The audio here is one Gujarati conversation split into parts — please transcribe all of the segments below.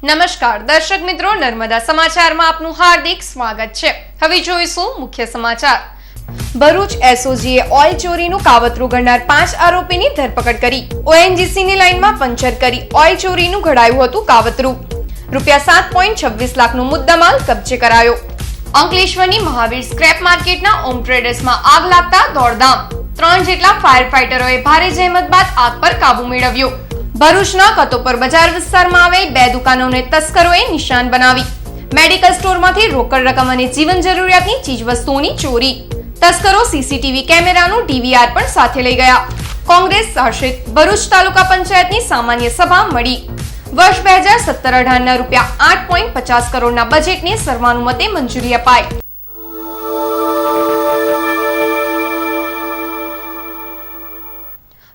નમસ્કાર દર્શક મિત્રો, નર્મદા સમાચારમાં આપનું હાર્દિક સ્વાગત છે। હવે જોઈશું મુખ્ય સમાચાર। ભરૂચ એસઓજીએ ઓઇલ ચોરીનું કાવતરું ઘડનાર 5 આરોપીની ધરપકડ કરી। ઓએનજીસીની લાઇનમાં પંચર કરી ઓઇલ ચોરીનું ઘડાયું હતું કાવતરું। રૂપિયા 7.26 લાખનો મુદ્દામાલ કબજે કરાયો। અંકલેશ્વરની મહાવીર સ્ક્રેપ માર્કેટના ઓમ ટ્રેડર્સમાં આગ લાગતા દોડધામ। 3 જેટલા ફાયર ફાઈટરોએ ભારે જહેમત બાદ આગ પર કાબુ મેળવ્યો। ભરૂચના કતોપર બજાર વિસ્તારમાં આવેલ 2 દુકાનોને તસ્કરોએ નિશાન બનાવી। મેડિકલ સ્ટોરમાંથી રોકડ રકમ અને જીવન જરૂરિયાતની ચીજવસ્તુઓની ચોરી। તસ્કરો સીસીટીવી કેમેરાનું ડીવીઆર પણ સાથે લઈ ગયા। કોંગ્રેસ શાસિત ભરૂચ તાલુકા પંચાયતની સામાન્ય સભા મળી। વર્ષ 2017-18ના રૂપિયા 8.50 કરોડના બજેટને સર્વાનુમતે મંજૂરી અપાઈ।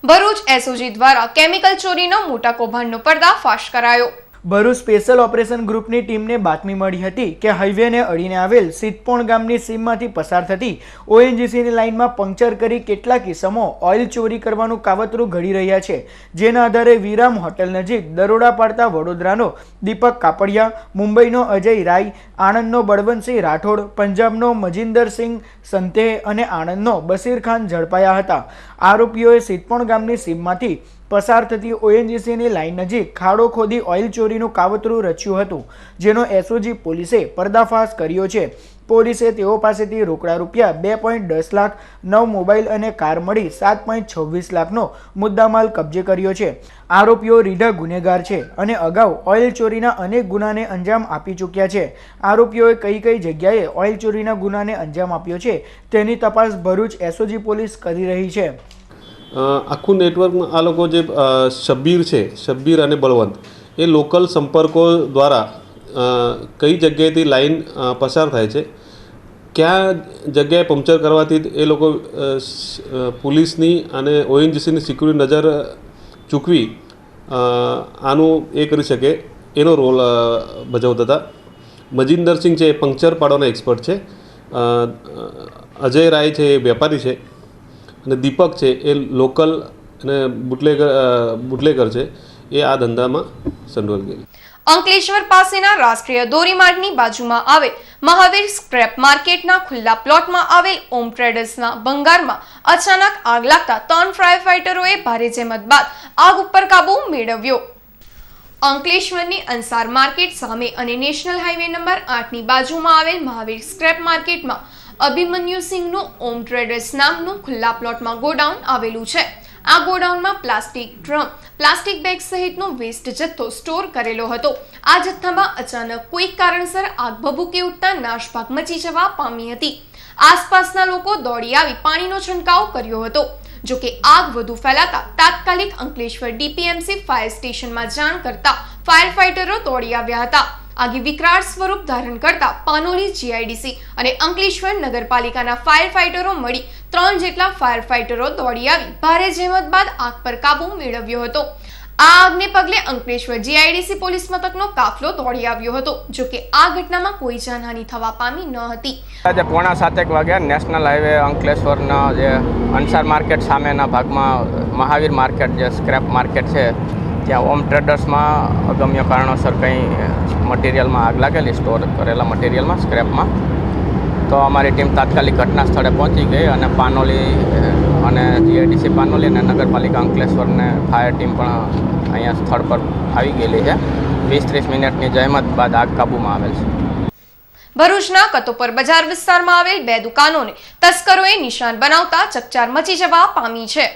ભરૂચ એસઓજી દ્વારા કેમિકલ ચોરીનો મોટા કૌભાંડનો પર્દાફાશ કરાયો। ભરૂચ સ્પેશિયલ ઓપરેશન ગ્રુપની ટીમને બાતમી મળી હતી કે હાઈવેને અડીને આવેલ સિદ્ધપોણ ગામની સીમમાંથી પસાર થતી ઓએનજીસીની લાઇનમાં પંક્ચર કરી કેટલાક ઇસમો ઓઇલ ચોરી કરવાનું કાવતરું ઘડી રહ્યા છે। જેના આધારે વિરામ હોટેલ નજીક દરોડા પાડતા વડોદરાનો દીપક કાપડિયા, મુંબઈનો અજય રાય, આણંદનો બળવંતસિંહ રાઠોડ, પંજાબનો મજિંદરસિંહ સંતે અને આણંદનો બશીર ખાન ઝડપાયા હતા। આરોપીઓએ સિદ્ધપોણ ગામની સીમમાંથી પસાર થતી ઓએનજીસીની લાઇન નજીક ખાડો ખોદી ઓઇલ ચોરીનું કાવતરું રચ્યું હતું, જેનો એસઓજી પોલીસે પર્દાફાશ કર્યો છે। પોલીસે તેઓ પાસેથી રોકડા રૂપિયા 2.10 લાખ, 9 મોબાઈલ અને કાર મળી 7.26 લાખનો મુદ્દામાલ કબજે કર્યો છે। આરોપીઓ રીઢા ગુનેગાર છે અને અગાઉ ઓઇલ ચોરીના અનેક ગુનાને અંજામ આપી ચૂક્યા છે। આરોપીઓએ કઈ જગ્યાએ ઓઇલ ચોરીના ગુનાને અંજામ આપ્યો છે તેની તપાસ ભરૂચ એસઓજી પોલીસ કરી રહી છે। આખું નેટવર્કમાં આ લોકો જે શબ્બીર અને બળવંત એ લોકલ સંપર્કો દ્વારા કઈ જગ્યાએથી લાઈન પસાર થાય છે, કયા જગ્યાએ પંક્ચર કરવાથી એ લોકો પોલીસની અને ઓએનજીસીની સિક્યુરિટી નજર ચૂકવી આનું એ કરી શકે એનો રોલ ભજવતા હતા। મજિંદરસિંહ છે એ પંક્ચર પાડવાના એક્સપર્ટ છે, અજય રાય છે એ વેપારી છે અને દીપક છે એ લોકલ અને બુટલેગર છે, એ આ ધંધામાં સંડોવાઈ ગયેલી। અંકલેશ્વર પાસેના રાષ્ટ્રીય ધોરીમાર્ગની બાજુમાં આવેલ મહાવીર સ્ક્રેપ માર્કેટના ખુલ્લા પ્લોટમાં આવેલ ઓમ ટ્રેડર્સના ભંગારમાં અચાનક આગ લાગતા 3 ફાયર ફાઈટરોએ ભારે જહેમત બાદ આગ ઉપર કાબુ મેળવ્યો। અંકલેશ્વરની અંસાર માર્કેટ સામે અને નેશનલ હાઈવે નંબર 8ની બાજુમાં આવેલ મહાવીર સ્ક્રેપ માર્કેટમાં અભિમન્યુ સિંહનું ઓમ ટ્રેડર્સ નામનું ખુલ્લા પ્લોટમાં ગોડાઉન આવેલું છે। આ ગોડાઉનમાં પ્લાસ્ટિક ડ્રમ, પ્લાસ્ટિક બેગ સહિતનો વેસ્ટ જથ્થો સ્ટોર કરેલો હતો। આ જથ્થામાં અચાનક કોઈક કારણસર આગ ભભૂકી ઉઠતા નાશભાગ મચી જવા પામી હતી। આસપાસના લોકો દોડી આવી પાણીનો છંટકાવ કર્યો હતો। જો કે આગ વધુ ફેલાતા તાત્કાલિક અંકલેશ્વર ડીપીએમસી ફાયર સ્ટેશનમાં જાણ કરતા ફાયર ફાઈટરો દોડી આવ્યા હતા। આગે વિકરાળ સ્વરૂપ ધારણ કરતા પાનોલી જીઆઈડીસી અને અંકલેશ્વર નગરપાલિકાના ફાયર ફાઈટરો મળી 3 જેટલા ફાયર ફાઈટરો દોડી આવી ભારે જહેમત બાદ આગ પર કાબુ મેળવ્યો હતો। આ આગને પગલે અંકલેશ્વર જીઆઈડીસી પોલીસ મથકનો કાફલો દોડી આવ્યો હતો। જો કે આ ઘટનામાં કોઈ જાનહાનિ થવા પામી ન હતી। આજે 6:45 વાગ્યા નેશનલ હાઈવે અંકલેશ્વરના જે અંસાર માર્કેટ સામેના ભાગમાં મહાવીર માર્કેટ જે સ્ક્રેપ માર્કેટ છે ત્યાં ઓમ ટ્રેડર્સમાં અગમ્ય કારણોસર કંઈ મટીરિયલમાં આગ લાગેલી, સ્ટોર કરેલા મટીરિયલમાં, સ્ક્રેપમાં। તો અમારી ટીમ તાત્કાલિક ઘટના સ્થળે પહોંચી ગઈ અને પાનોલી અને જીઆઈડીસી પાનોલી અને નગરપાલિકા અંકલેશ્વરને ફાયર ટીમ પણ અહીંયા સ્થળ પર આવી ગયેલી છે। 20-30 મિનિટની જહેમત બાદ આગ કાબૂમાં આવેલ છે। ભરૂચના કતોપર બજાર વિસ્તારમાં આવેલ 2 દુકાનોને તસ્કરોએ નિશાન બનાવતા ચકચાર મચી જવા પામી છે।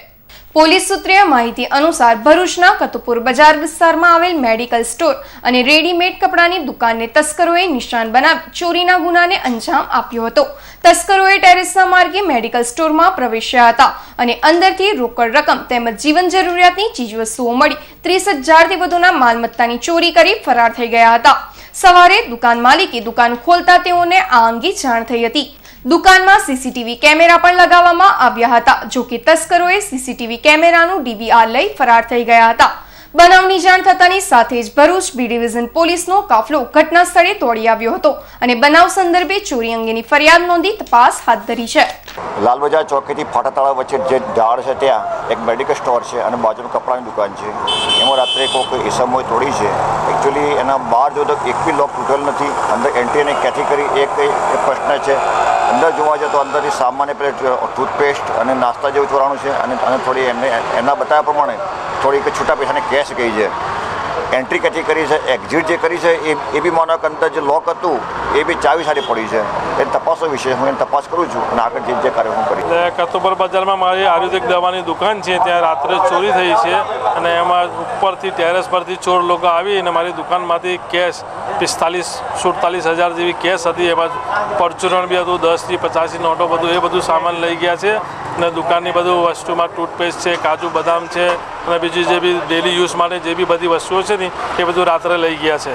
પોલીસ સૂત્રીય માહિતી અનુસાર ભરૂચના કતોપુર બજાર વિસ્તારમાં આવેલ મેડિકલ સ્ટોર અને રેડીમેડ કપડાની દુકાનને તસ્કરોએ નિશાન બનાવી ચોરીના ગુનાને અંજામ આપ્યો હતો। તસ્કરોએ ટેરેસના માર્ગે મેડિકલ સ્ટોરમાં પ્રવેશ્યા હતા અને અંદરથી રોકડ રકમ તેમજ જીવન જરૂરિયાતની ચીજવસ્તુઓ મળી 30,000થી વધુના માલમત્તાની ચોરી કરી ફરાર થઈ ગયા હતા। સવારે દુકાન માલિકે દુકાન ખોલતા તેઓને આ અંગે જાણ થઈ હતી। દુકાનમાં સીસીટીવી કેમેરા પણ લગાવવામાં આવ્યા હતા। જો કે તસ્કરોએ સીસીટીવી કેમેરાનું ડીવીઆર લઈ ફરાર થઈ ગયા હતા। બનાવની જાણ થતાની સાથે જ ભરૂચ બી ડિવિઝન પોલીસનો કાફલો ઘટના સ્થળે દોડી આવ્યો હતો અને બનાવ સંદર્ભે ચોરી અંગેની ફરિયાદ નોંધી તપાસ હાથ ધરી છે. લાલબજાર ચોકીથી ફાટા તળાવ વચ્ચે જે ઝાડ છે ત્યાં એક મેડિકલ સ્ટોર છે અને બાજુનું કપડાની દુકાન છે. એમાં રાત્રે કોઈ ઇસમોએ તોડી છે. એકચ્યુઅલી એના બહાર જો તો એક બી લોક તૂટેલ નથી. અંદર એન્ટ્રી અને કેટેગરી એક પ્રશ્ન છે. અંદર જોવા જાય તો અંદરથી સામાન્ય પેલે ટૂથપેસ્ટ અને નાસ્તા જેવું ચોરાણું છે અને થોડી એમના બતાવ્યા પ્રમાણે થોડીક છૂટા પૈસાની કેશ ગઈ છે. એન્ટ્રી કેટી કરી છે, એક્ઝિટ જે કરી છે એ બી માનો કે અંદર જે લોક હતું એ બી ચાવી સારી પડી છે. એ તપાસો વિશે હું એની તપાસ કરું છું અને આગળ જે કાર્ય હું કરીશ. કસ્તુરબા બજારમાં મારી આયુર્વેદિક દવાની દુકાન છે, ત્યાં રાત્રે ચોરી થઈ છે અને એમાં ઉપરથી ટેરેસ પરથી ચોર લોકો આવી અને મારી દુકાનમાંથી કેશ 45-47 હજાર જેવી કેશ હતી. એમાં પરચુરણ બી હતું, 10થી 50 નોટો, બધું એ બધું સામાન લઈ ગયા છે અને દુકાનની બધું વસ્તુમાં ટૂથપેસ્ટ છે, કાજુ બદામ છે અને બીજી જે બી ડેલી યુઝ માટે જે બી બધી વસ્તુઓ છે ને એ બધું રાત્રે લઈ ગયા છે.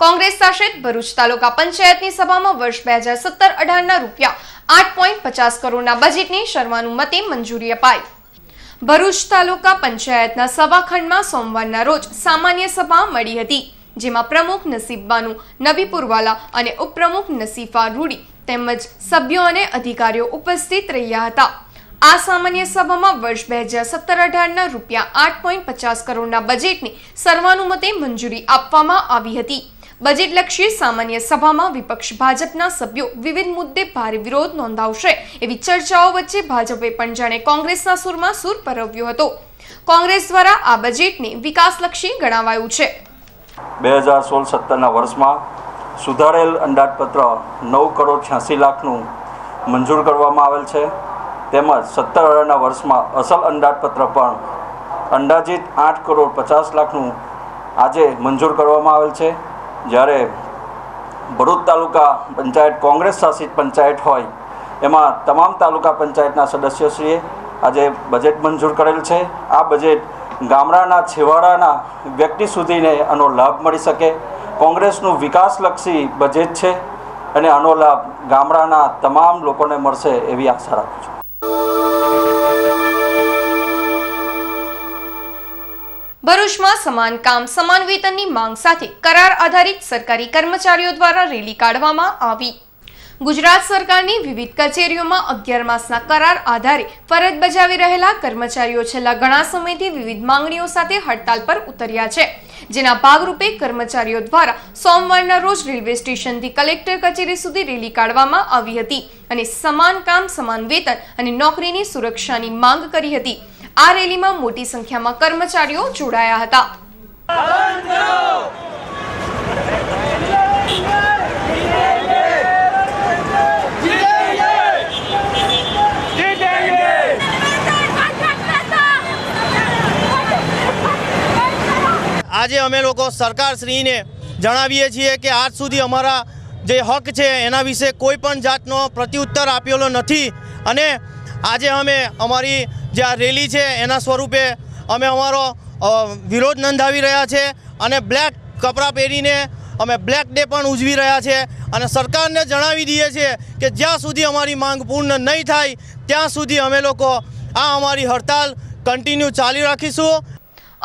કોંગ્રેસ શાસિત ભરૂચ તાલુકા પંચાયતની સભામાં વર્ષ 2017-18ના રૂપિયા 8.50 કરોડના બજેટની સર્વાનુમતે મંજૂરી અપાઈ. ભરૂચ તાલુકા પંચાયતના સભાખંડમાં સોમવારના રોજ સામાન્ય સભા મળી હતી, જેમાં પ્રમુખ નસીબ બાનુ નબીપુરવાલા અને ઉપપ્રમુખ નસીફા રૂડી તેમજ સભ્યો અને અધિકારીઓ ઉપસ્થિત રહ્યા હતા. આ સામાન્ય સભામાં વર્ષ 2017-18ના રૂપિયા 8.50 કરોડના બજેટની સર્વાનુમતે મંજૂરી આપવામાં આવી હતી. બજેટલક્ષી સામાન્ય સભામાં વિપક્ષ ભાજપના સભ્યો વિવિધ મુદ્દે ભારે વિરોધ નોંધાવશે એવી ચર્ચાઓ વચ્ચે ભાજપે પણ જાણે કોંગ્રેસના સૂરમાં સૂર પરવ્યો હતો. કોંગ્રેસ દ્વારા આ બજેટને વિકાસલક્ષી ગણાવાયું છે. 2016-17ના વર્ષમાં સુધારેલ અંદાજપત્ર 9 કરોડ 86 લાખનું મંજૂર કરવામાં આવેલ છે. તેમજ 17-18ના વર્ષમાં અસલ અંદાજપત્ર પણ અંદાજિત 8 કરોડ 50 લાખનું આજે મંજૂર કરવામાં આવેલ છે. જ્યારે ભરૂચ તાલુકા પંચાયત કોંગ્રેસ શાસિત પંચાયત હોય એમાં તમામ તાલુકા પંચાયતના સદસ્યશ્રીએ આજે બજેટ મંજૂર કરેલ છે. આ બજેટ ગામડાના છેવાડાના વ્યક્તિ સુધીને આનો લાભ મળી શકે. કોંગ્રેસનું વિકાસલક્ષી બજેટ છે અને આનો લાભ ગામડાના તમામ લોકોને મળશે એવી આશા રાખું છું. ભરૂચમાં સમાન કામ સમાન વેતનની માંગ સાથે કરાર આધારિત સરકારી કર્મચારીઓ દ્વારા રેલી કાઢવામાં આવી. ગુજરાત સરકારની વિવિધ કચેરીઓમાં 11 માસના કરાર આધારે ફરજ બજાવી રહેલા કર્મચારીઓ છેલ્લા ઘણા સમયથી વિવિધ માંગણીઓ સાથે હડતાલ પર ઉતર્યા છે, જેના ભાગરૂપે કર્મચારીઓ દ્વારા સોમવારના રોજ રેલવે સ્ટેશનથી કલેક્ટર કચેરી સુધી રેલી કાઢવામાં આવી હતી અને સમાન કામ સમાન વેતન અને નોકરીની સુરક્ષાની માંગ કરી હતી. આ રેલીમાં મોટી સંખ્યામાં કર્મચારીઓ જોડાયા હતા. આજે અમે લોકો સરકારશ્રીને જણાવીએ છીએ કે આજ સુધી અમારા જે હક છે એના વિશે કોઈ પણ જાતનો પ્રત્યુત્તર આપેલો નથી અને આજે અમે અમારી જે આ રેલી છે એના સ્વરૂપે અમે અમારો વિરોધ નોંધાવી રહ્યા છે અને બ્લેક કપડાં પહેરીને અમે બ્લેક ડે પણ ઉજવી રહ્યા છે અને સરકારને જણાવી દઈએ છીએ કે જ્યાં સુધી અમારી માંગ પૂર્ણ નહીં થાય ત્યાં સુધી અમે લોકો આ અમારી હડતાલ કન્ટિન્યુ ચાલુ રાખીશું.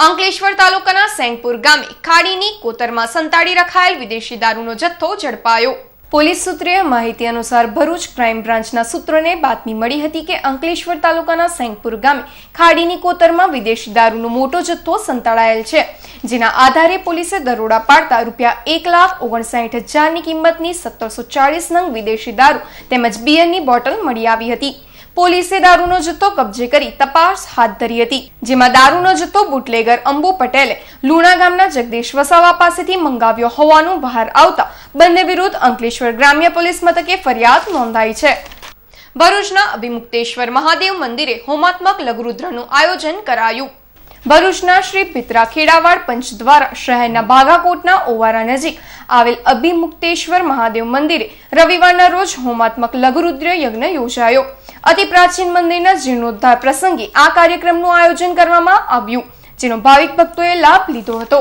અંકલેશ્વર તાલુકાના સેંગપુર ગામે ખાડીની કોતરમાં સંતાડી રખાયેલ વિદેશી દારૂનો જથ્થો ઝડપાયો. પોલીસ સૂત્રોએ માહિતી અનુસાર ભરૂચ ક્રાઇમ બ્રાન્ચના સૂત્રોને બાતમી મળી હતી કે અંકલેશ્વર તાલુકાના સેંગપુર ગામે ખાડીની કોતરમાં વિદેશી દારૂનો મોટો જથ્થો સંતાડાયેલ છે, જેના આધારે પોલીસે દરોડા પાડતા રૂપિયા 1,59,000ની કિંમતની 1740 નંગ વિદેશી દારૂ તેમજ બિયરની બોટલ મળી આવી હતી. પોલીસે દારૂનો જથ્થો કબજે કરી તપાસ હાથ ધરી હતી, જેમાં દારૂનો જથ્થો બુટલેગર અંબુ પટેલે લુણા ગામના જગદીશ વસાવા પાસેથી મંગાવ્યો હોવાનું બહાર આવતા બંને વિરુદ્ધ અંકલેશ્વર ગ્રામ્ય પોલીસ મથકે ફરિયાદ નોંધાઈ છે. ભરૂચના અભિમુક્તેશ્વર મહાદેવ મંદિરે હોમાત્મક લઘુરુદ્રનું આયોજન કરાયું. ભરૂચના શ્રી પિત્રા ખેડાવાડ પંચ દ્વારા શહેરના ભાગાકોટના ઓવારા નજીક આવેલ અભિમુક્તેશ્વર મહાદેવ મંદિરે રવિવારના રોજ હોમાત્મક લઘુરુદ્ર યજ્ઞ યોજાયો. અતિ પ્રાચીન મંદિરના જીર્ણોદ્ધાર પ્રસંગે આ કાર્યક્રમનું આયોજન કરવામાં આવ્યું, જેનો ભાવિક ભક્તોએ લાભ લીધો હતો.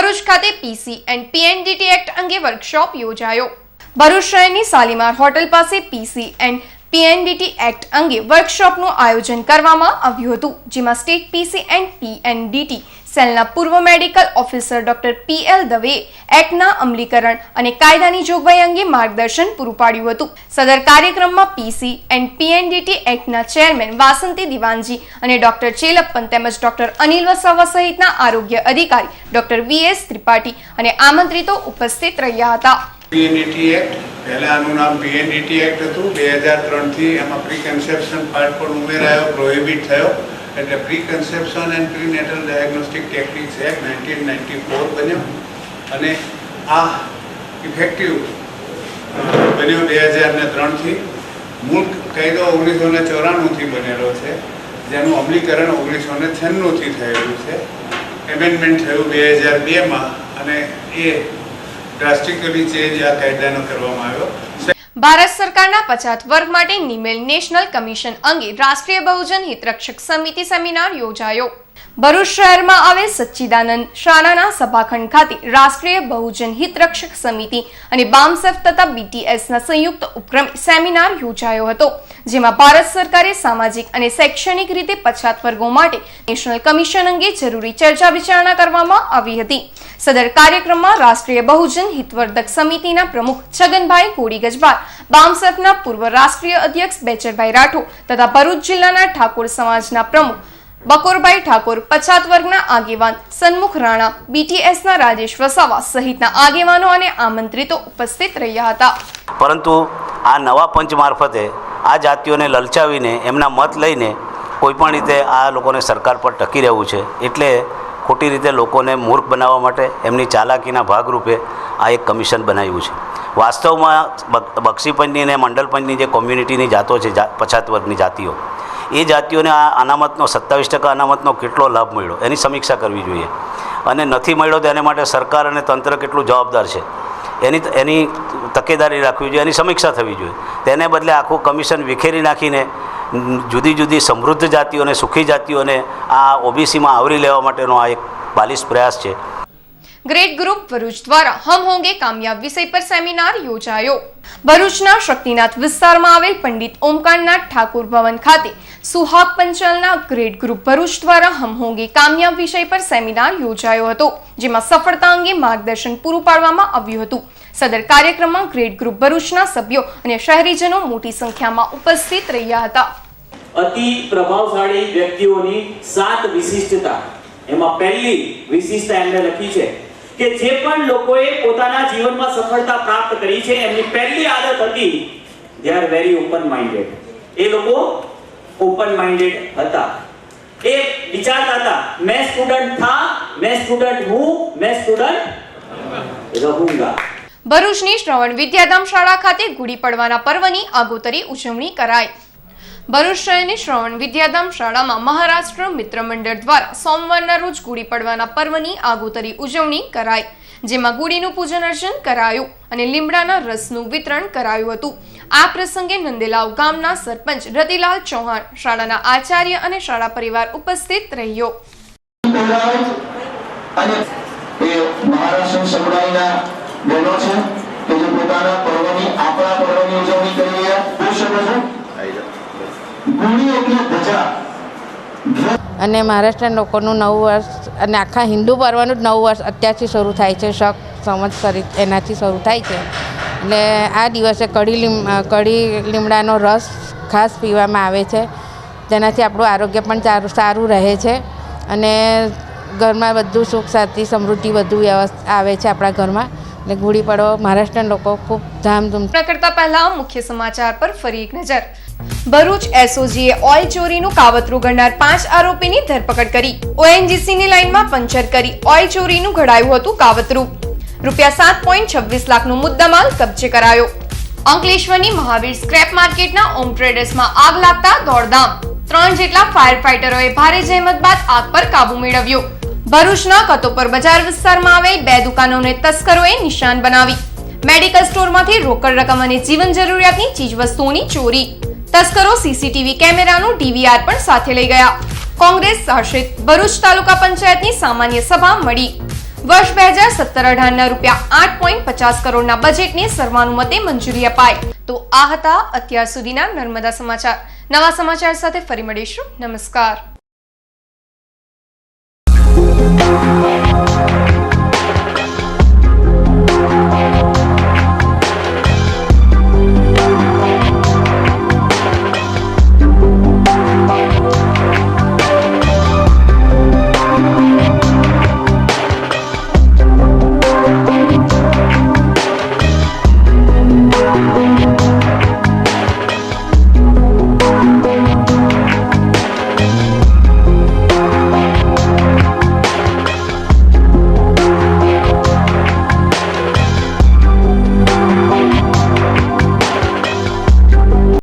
ભરૂચ ખાતે પીસી એન્ડ પીએનડીટી એક્ટ અંગે વર્કશોપ યોજાયો. ભરૂચ શહેરની શાલીમાર હોટલ પાસે પીસી એન્ડ પીએનડીટી એક્ટ અંગે વર્કશોપનું આયોજન કરવામાં આવ્યું હતું, જેમાં સ્ટેટ પીસી એન્ડ પીએનડીટી સેલના પૂર્વ મેડિકલ ઓફિસર ડોક્ટર પીએલ દવેએ એક્ટના અમલીકરણ અને કાયદાની જોગવાઈ અંગે માર્ગદર્શન પૂરું પાડ્યું હતું. સદર કાર્યક્રમમાં પીસી એન્ડ પીએનડીટી એક્ટના ચેરમેન વાસંતી દિવાનજી અને ડોક્ટર ચેલપ્પન તેમજ ડોક્ટર અનિલ વસાવા સહિતના આરોગ્ય અધિકારી ડોક્ટર વીએસ ત્રિપાઠી અને આમંત્રિતો ઉપસ્થિત રહ્યા હતા. પીએનડીટી એક્ટ, પહેલા આનું નામ પીએનડીટી એક્ટ હતું. 2003થી એમાં પ્રી કન્સેપ્શન પાર્ટ પણ ઉમેરાયો, પ્રોહિબિટ થયો, એટલે pre conception and prenatal diagnostic techniques act 1994 બન્યો અને આ ઇફેક્ટિવ બન્યો 2003થી. મૂળ કાયદો 1994થી બનેલો છે, જેનું અમલીકરણ 1996થી થયેલું છે. એમેન્ડમેન્ટ થયું 2002માં અને એ ડ્રાસ્ટિકલી ચેન્જ આ કાયદાનો કરવામાં આવ્યો. ભારત સરકારના પછાત વર્ગ માટે નિમેલ નેશનલ કમિશન અંગે રાષ્ટ્રીય બહુજન હિતરક્ષક સમિતિ સેમિનાર યોજાયો. ભરૂચ શહેરમાં આવેલ સચ્ચિદાનંદ શાળાના સભાખંડ ખાતે રાષ્ટ્રીય બહુજન હિતરક્ષક સમિતિ અને બામસેફ તથા બીટીએસના સંયુક્ત ઉપક્રમે સેમિનાર યોજાયો હતો, જેમાં ભારત સરકારે સામાજિક અને શૈક્ષણિક રીતે પછાત વર્ગો માટે નેશનલ કમિશન અંગે જરૂરી ચર્ચા વિચારણા કરવામાં આવી હતી. સદર કાર્યક્રમમાં રાષ્ટ્રીય બહુજન હિતવર્ધક સમિતિના પ્રમુખ છગનભાઈ કોડી ગજબાર, બામસેફના પૂર્વ રાષ્ટ્રીય અધ્યક્ષ બેચરભાઈ રાઠોડ તથા ભરૂચ જિલ્લાના ઠાકોર સમાજના પ્રમુખ બકોરભાઈ ઠાકોર, પછાત વર્ગના આગેવાન સન્મુખ રાણા, બીટીએસના રાજેશ વસાવા સહિતના આગેવાનો અને આમંત્રિતો ઉપસ્થિત રહ્યા હતા. પરંતુ આ નવા પંચ મારફતે આ જાતિઓને લલચાવીને એમના મત લઈને કોઈપણ રીતે આ લોકોને સરકાર પર ટકી રહેવું છે, એટલે ખોટી રીતે લોકોને મૂર્ખ બનાવવા માટે એમની ચાલાકીના ભાગરૂપે આ એક કમિશન બનાવ્યું છે. વાસ્તવમાં બક્ષીપંચની અને મંડલપંચની જે કોમ્યુનિટીની જાતો છે, પછાત વર્ગની જાતિઓ, એ જાતિઓને આ અનામતનો 27% અનામતનો કેટલો લાભ મળ્યો એની સમીક્ષા કરવી જોઈએ, અને નથી મળ્યો તો એને માટે સરકાર અને તંત્ર કેટલું જવાબદાર છે એની તકેદારી રાખવી જોઈએ, એની સમીક્ષા થવી જોઈએ. તેને બદલે આખું કમિશન વિખેરી નાખીને જુદી જુદી સમૃદ્ધ જાતિઓને, સુખી જાતિઓને આ ઓબીસીમાં આવરી લેવા માટેનો આ એક બાલિશ પ્રયાસ છે. ગ્રેટ ગ્રુપ ભરૂચ દ્વારા હમ હોંગે કામયાબ વિષય પર સેમિનાર યોજાયો. ભરૂચના શક્તિનાથ વિસ્તારમાં આવેલ પંડિત ઓમકારનાથ ઠાકુર ભવન ખાતે સુહાગ પંચાલના ગ્રેટ ગ્રુપ ભરૂચ દ્વારા હમ હોંગે કામયાબ વિષય પર સેમિનાર યોજાયો હતો, જેમાં સફળતા અંગે માર્ગદર્શન પૂરું પાડવામાં આવ્યું હતું. સદર કાર્યક્રમમાં ગ્રેટ ગ્રુપ ભરૂચના સભ્યો અને શહેરીજનો મોટી સંખ્યામાં ઉપસ્થિત રહ્યા હતા. અતિ પ્રભાવશાળી વ્યક્તિઓની 7 વિશિષ્ટતા, એમાં પહેલી વિશિષ્ટતા એમણે લખી છે કે જે પણ લોકોએ પોતાના જીવનમાં સફળતા પ્રાપ્ત કરી છે, એમની પહેલી આદત હતી they are very open minded. એ લોકો ઓપન માઇન્ડેડ હતા. એ વિચારતા હતા मैं स्टूडेंट था, मैं स्टूडेंट हूं, मैं स्टूडेंट रहूंगा. ભરૂચની શ્રવણ વિદ્યાધામ શાળા ખાતે ગુડી પડવાના પર્વની આગોતરી ઉજવણી કરાઈ. ભરૂચ શહેરની શ્રવણ વિદ્યાધામ શાળામાં મહારાષ્ટ્ર મિત્ર મંડળ દ્વારા સોમવારના રોજ ગુડી પડવાના પર્વની આગોતરી ઉજવણી કરાઈ, જેમાં ગુડીનું પૂજન અર્ચન કરાયું અને લીમડાના રસનું વિતરણ કરાયું હતું. આ પ્રસંગે નંદેલાવ ગામના સરપંચ રતિલાલ ચૌહાણ, શાળાના આચાર્ય અને શાળા પરિવાર ઉપસ્થિત રહ્યો. અને મહારાષ્ટ્રના લોકોનું નવું વર્ષ અને આખા હિન્દુ પર્વનું જ નવું વર્ષ અત્યારથી શરૂ થાય છે. શક સંવત્સરી એનાથી શરૂ થાય છે. એટલે આ દિવસે કઢી લીમડાનો રસ ખાસ પીવામાં આવે છે, તેનાથી આપણું આરોગ્ય પણ સારું રહે છે અને ઘરમાં બધું સુખ શાંતિ સમૃદ્ધિ બધું વ્યવસ્થા આવે છે આપણા ઘરમાં. એટલે ગુડી પડવો મહારાષ્ટ્રના લોકો ખૂબ ધામધૂમ. કરતા પહેલા મુખ્ય સમાચાર પર ફરી એક નજર. ભરૂચ એસઓજીએ ઓઇલ ચોરીનું કાવતરું ઘડનાર 5 આરોપીની ધરપકડ કરી. ઓએનજીસીની લાઇનમાં પંચર કરી ઓઇલ ચોરીનું ઘડાયું હતું કાવતરું. રૂપિયા 7.26 લાખનો મુદ્દામાલ કબજે કરાયો. અંકલેશ્વરની મહાવીર સ્ક્રેપ માર્કેટના ઓમ ટ્રેડર્સમાં આગ લાગતા દોડધામ. 3 જેટલા ફાયર ફાઇટરોએ ભારે જહેમત બાદ આગ પર કાબુ મેળવ્યો. ભરૂચના કતોપર બજાર વિસ્તારમાં આવેલ 2 દુકાનોને તસ્કરોએ નિશાન બનાવી. મેડિકલ સ્ટોરમાંથી રોકડ રકમ અને જીવન જરૂરિયાતની ચીજવસ્તુઓની ચોરી. તસ્કરો સીસીટીવી કેમેરાનું ડીવીઆર પણ સાથે લઈ ગયા. કોંગ્રેસ શાસિત ભરૂચ તાલુકા પંચાયતની સામાન્ય સભા મળી. વર્ષ 2017-18ના રૂપિયા 8.50 કરોડના બજેટને સર્વાનુમતે મંજૂરી અપાઈ. તો આ હતા અત્યાર સુધીના નર્મદા સમાચાર. નવા સમાચાર સાથે ફરી મળીશું. નમસ્કાર.